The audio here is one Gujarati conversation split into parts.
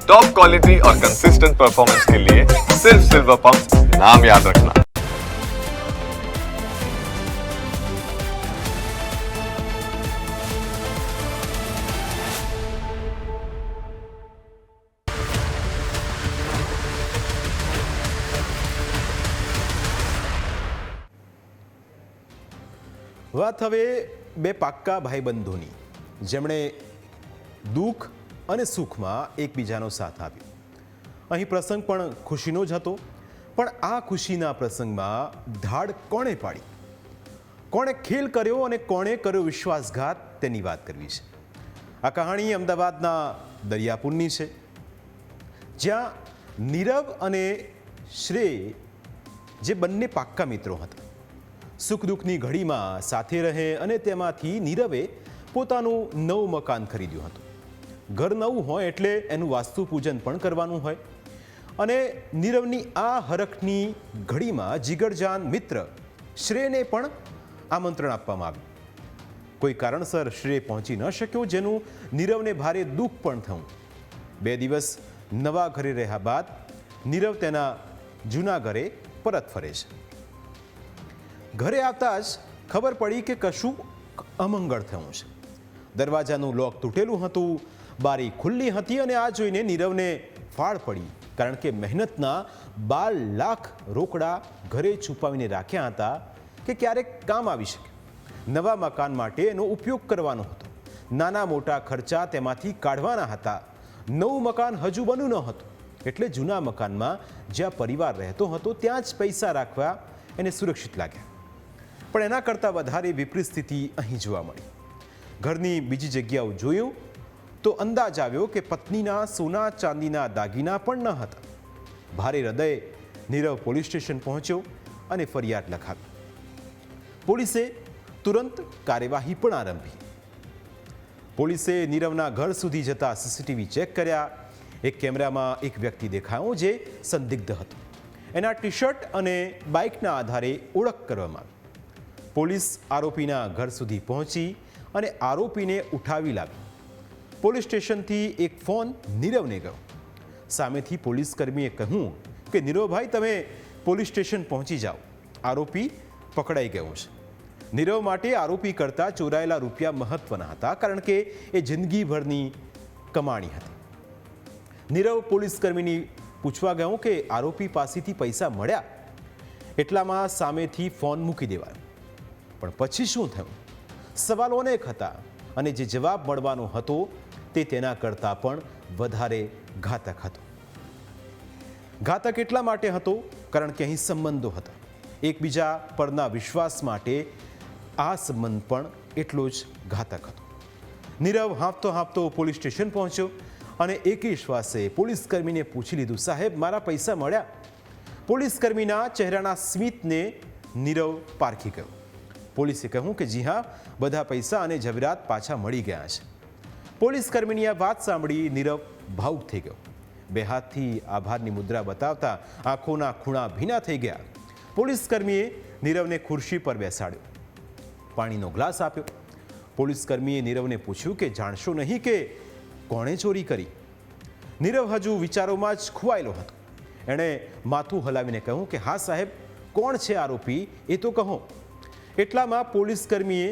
टॉप क्वालिटी और कंसिस्टेंट परफॉर्मेंस के लिए सिर्फ सिल्वर पंप नाम याद रखना। વાત હવે બે પાક્કા ભાઈબંધોની જેમણે દુઃખ અને સુખમાં એકબીજાનો સાથ આપ્યો. અહીં પ્રસંગ પણ ખુશીનો જ હતો, પણ આ ખુશીના પ્રસંગમાં ધાડ કોણે પાડી, કોણે ખેલ કર્યો અને કોણે કર્યો વિશ્વાસઘાત, તેની વાત કરવી છે. આ કહાણી અમદાવાદના દરિયાપુરની છે, જ્યાં નીરવ અને શ્રેય જે બંને પાક્કા મિત્રો હતા, સુખ દુઃખની ઘડીમાં સાથે રહે અને તેમાંથી નીરવે પોતાનું નવું મકાન ખરીદ્યું હતું. ઘર નવું હોય એટલે એનું વાસ્તુ પૂજન પણ કરવાનું હોય અને નીરવની આ હરખની ઘડીમાં જીગરજાન મિત્ર શ્રેયને પણ આમંત્રણ આપવામાં આવ્યું. કોઈ કારણસર શ્રેય પહોંચી ન શક્યો, જેનું નીરવને ભારે દુઃખ પણ થયું. 2 દિવસ નવા ઘરે રહ્યા બાદ નીરવ તેના જૂના ઘરે પરત ફરે છે. ઘરે આવતા જ ખબર પડી કે કશું અમંગળ થયું છે. દરવાજાનું લોક તૂટેલું હતું, બારી ખુલ્લી હતી અને આ જોઈને નીરવને ફાળ પડી, કારણ કે મહેનતના 12 લાખ રોકડા ઘરે છુપાવીને રાખ્યા હતા કે ક્યારેક કામ આવી શકે. નવા મકાન માટે એનો ઉપયોગ કરવાનો હતો, નાના મોટા ખર્ચા તેમાંથી કાઢવાના હતા. નવું મકાન હજુ બન્યું ન હતું એટલે જૂના મકાનમાં જ્યાં પરિવાર રહેતો હતો ત્યાં જ પૈસા રાખવા એને સુરક્ષિત લાગ્યા. પણ એના કરતાં વધારે વિપરીત સ્થિતિ અહીં જોવા મળી. ઘરની બીજી જગ્યાઓ જોયું તો અંદાજ આવ્યો કે પત્નીના સોના ચાંદીના દાગીના પણ ન હતા. ભારે હૃદયે નીરવ પોલીસ સ્ટેશન પહોંચ્યો અને ફરિયાદ લખાવી. પોલીસે તુરંત કાર્યવાહી પણ આરંભી. પોલીસે નીરવના ઘર સુધી જતા સીસીટીવી ચેક કર્યા. એક કેમેરામાં એક વ્યક્તિ દેખાયો જે સંદિગ્ધ હતો. એના ટી શર્ટ અને બાઇકના આધારે ઓળખ કરવામાં આવી. પોલીસ આરોપીના ઘર સુધી પહોંચી અને આરોપીને ઉઠાવી લાવી. પોલીસ સ્ટેશનથી એક ફોન નીરવને ગયો. સામેથી પોલીસ કર્મીએ કહ્યું કે નીરવભાઈ, તમે પોલીસ સ્ટેશન પહોંચી જાઓ, આરોપી પકડાઈ ગયો છે. નીરવ માટે આરોપી કરતાં ચોરાયેલા રૂપિયા મહત્વના હતા, કારણ કે એ જિંદગીભરની કમાણી હતી. નીરવ પોલીસ કર્મીની પૂછવા ગયો કે આરોપી પાસેથી પૈસા મળ્યા. એટલામાં સામેથી ફોન મૂકી દેવાયો. પણ પછી શું થયું? સવાલો અનેક હતા અને જે જવાબ મળવાનો હતો તે તેના કરતાં પણ વધારે ઘાતક હતો. ઘાતક એટલા માટે હતો કારણ કે અહીં સંબંધો હતા. એકબીજા પરના વિશ્વાસ માટે આ સંબંધ પણ એટલો જ ઘાતક હતો. નીરવ હાંફતો હાંફતો પોલીસ સ્ટેશન પહોંચ્યો અને એકી શ્વાસે પોલીસ કર્મીને પૂછી લીધું, સાહેબ, મારા પૈસા મળ્યા? પોલીસ કર્મીના ચહેરાના સ્મિતને નીરવ પારખી ગયો. પોલીસે કહ્યું કે જી હા, બધા પૈસા અને જવેરાત પાછા મળી ગયા છે. પોલીસ કર્મીની આ વાત સાંભળી નીરવ ભાવુક થઈ ગયો. 2 હાથથી આભારની મુદ્રા બતાવતા આંખોના ખૂણા ભીના થઈ ગયા. પોલીસ કર્મીએ નીરવને ખુરશી પર બેસાડ્યો, પાણીનો ગ્લાસ આપ્યો. પોલીસ કર્મીએ નીરવને પૂછ્યું કે જાણશો નહીં કે કોણે ચોરી કરી? નીરવ હજુ વિચારોમાં જ ખોવાયેલો હતો. એણે માથું હલાવીને કહ્યું કે હા સાહેબ, કોણ છે આરોપી એ તો કહો. એટલામાં પોલીસ કર્મીએ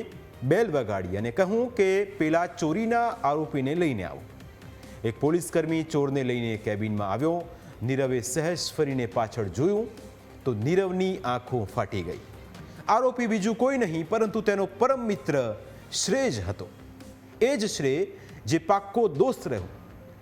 બેલ વગાડી અને કહ્યું કે પેલા ચોરીના આરોપીને લઈને આવો. એક પોલીસ કર્મી ચોરને લઈને કેબિનમાં આવ્યો. નીરવે સહેજ ફરીને પાછળ જોયું તો નીરવની આંખો ફાટી ગઈ. આરોપી બીજું કોઈ નહીં પરંતુ તેનો પરમ મિત્ર શ્રેય જ હતો. એ જ શ્રેય જે પાક્કો દોસ્ત રહ્યો.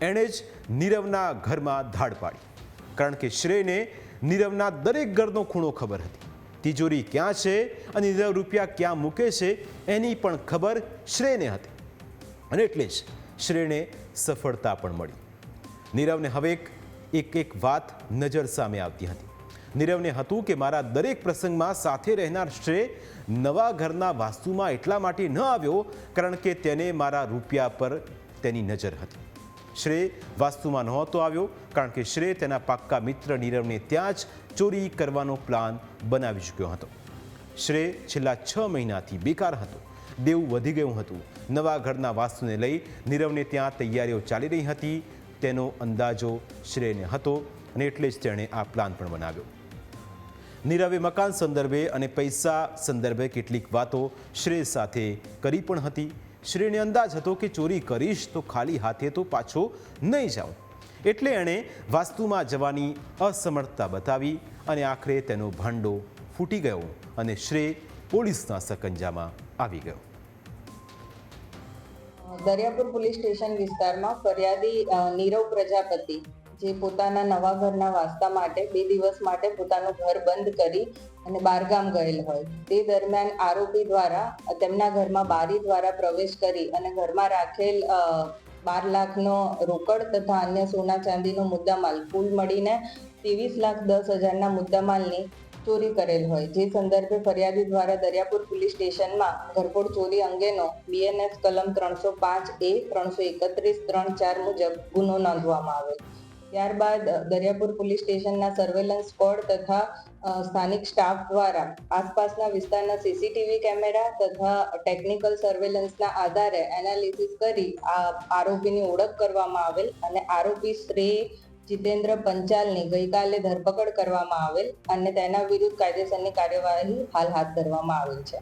એણે જ નીરવના ઘરમાં ધાડ પાડી, કારણ કે શ્રેયને નીરવના દરેક ઘરનો ખૂણો ખબર હતી. તિજોરી ક્યાં છે અને નીરવ રૂપિયા ક્યાં મૂકે છે એની પણ ખબર શ્રેયને હતી. અને એટલે જ શ્રેયને સફળતા પણ મળી. નીરવને હવે એક વાત નજર સામે આવતી હતી. નીરવને હતું કે મારા દરેક પ્રસંગમાં સાથે રહેનાર શ્રેય નવા ઘરના વાસ્તુમાં એટલા માટે ન આવ્યો કારણ કે તેને મારા રૂપિયા પર તેની નજર હતી. શ્રેય વાસ્તુમાં નહોતો આવ્યો કારણ કે શ્રેય તેના પાક્કા મિત્ર નીરવને ત્યાં જ ચોરી કરવાનો પ્લાન બનાવી ચૂક્યો હતો. શ્રેય છેલ્લા 6 મહિનાથી બેકાર હતો. દેવું વધી ગયું હતું. નવા ઘરના વાસ્તુને લઈ નીરવને ત્યાં તૈયારીઓ ચાલી રહી હતી. તેનો અંદાજો શ્રેયને હતો અને એટલે જ તેણે આ પ્લાન પણ બનાવ્યો. નીરવે મકાન સંદર્ભે અને પૈસા સંદર્ભે કેટલીક વાતો શ્રેય સાથે કરી પણ હતી. શ્રેયને અંદાજ હતો કે ચોરી કરીશ તો ખાલી હાથે તો પાછો નહીં જાઉં, એટલે એણે વાસ્તુમાં જવાની અસમર્થતા બતાવી અને આખરે તેનો ભાંડો ફૂટી ગયો અને શ્રેય પોલીસના સકંજામાં આવી ગયો. દરિયાપુર પોલીસ સ્ટેશન વિસ્તારમાં ફરિયાદી નીરવ પ્રજાપતિ જે પોતાના નવા ઘરના વાસ્તા માટે 2 દિવસ માટે પોતાનું ઘર બંધ કરી અને બહારગામ ગયેલ હોય તે દરમિયાન આરોપી દ્વારા તેમના ઘરમાં બારી દ્વારા પ્રવેશ કરી અને ઘરમાં રાખેલ 12 લાખનો રોકડ તથા અન્ય સોના ચાંદીનો મુદ્દામાલ કુલ મળીને 23,10,000ના મુદ્દામાલની ચોરી કરેલ હોય, જે સંદર્ભે ફરિયાદી દ્વારા દરિયાપુર પોલીસ સ્ટેશનમાં ઘરફોડ ચોરી અંગેનો BNS કલમ 305A 331-3-4 મુજબ ગુનો નોંધવામાં આવેલ. ત્યારબાદ દરિયાપુર પોલીસ સ્ટેશનના સર્વેલન્સ સ્ક્વોડ તથા સ્થાનિક સ્ટાફ દ્વારા આસપાસના વિસ્તારના CCTV કેમેરા તથા ટેકનિકલ સર્વેલન્સના આધારે એનાલિસિસ કરી આ આરોપીની ઓળખ કરવામાં આવેલ અને આરોપી શ્રી જીતેન્દ્ર પંચાલની ગઈકાલે ધરપકડ કરવામાં આવેલ અને તેના વિરુદ્ધ કાયદેસરની કાર્યવાહી હાલ હાથ ધરવામાં આવેલ છે.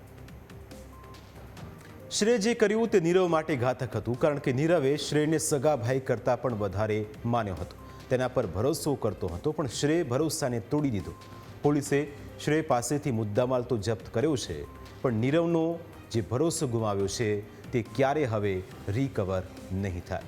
શ્રેય જે કર્યું તે નીરવ માટે ઘાતક હતું, કારણ કે નીરવે શ્રેયને સગા ભાઈ કરતાં પણ વધારે માન્યો હતો, તેના પર ભરોસો કરતો હતો, પણ શ્રેય ભરોસાને તોડી દીધો. પોલીસે શ્રેય પાસેથી મુદ્દામાલ તો જપ્ત કર્યો છે, પણ નીરવનો જે ભરોસો ગુમાવ્યો છે તે ક્યારે હવે રિકવર નહીં થાય.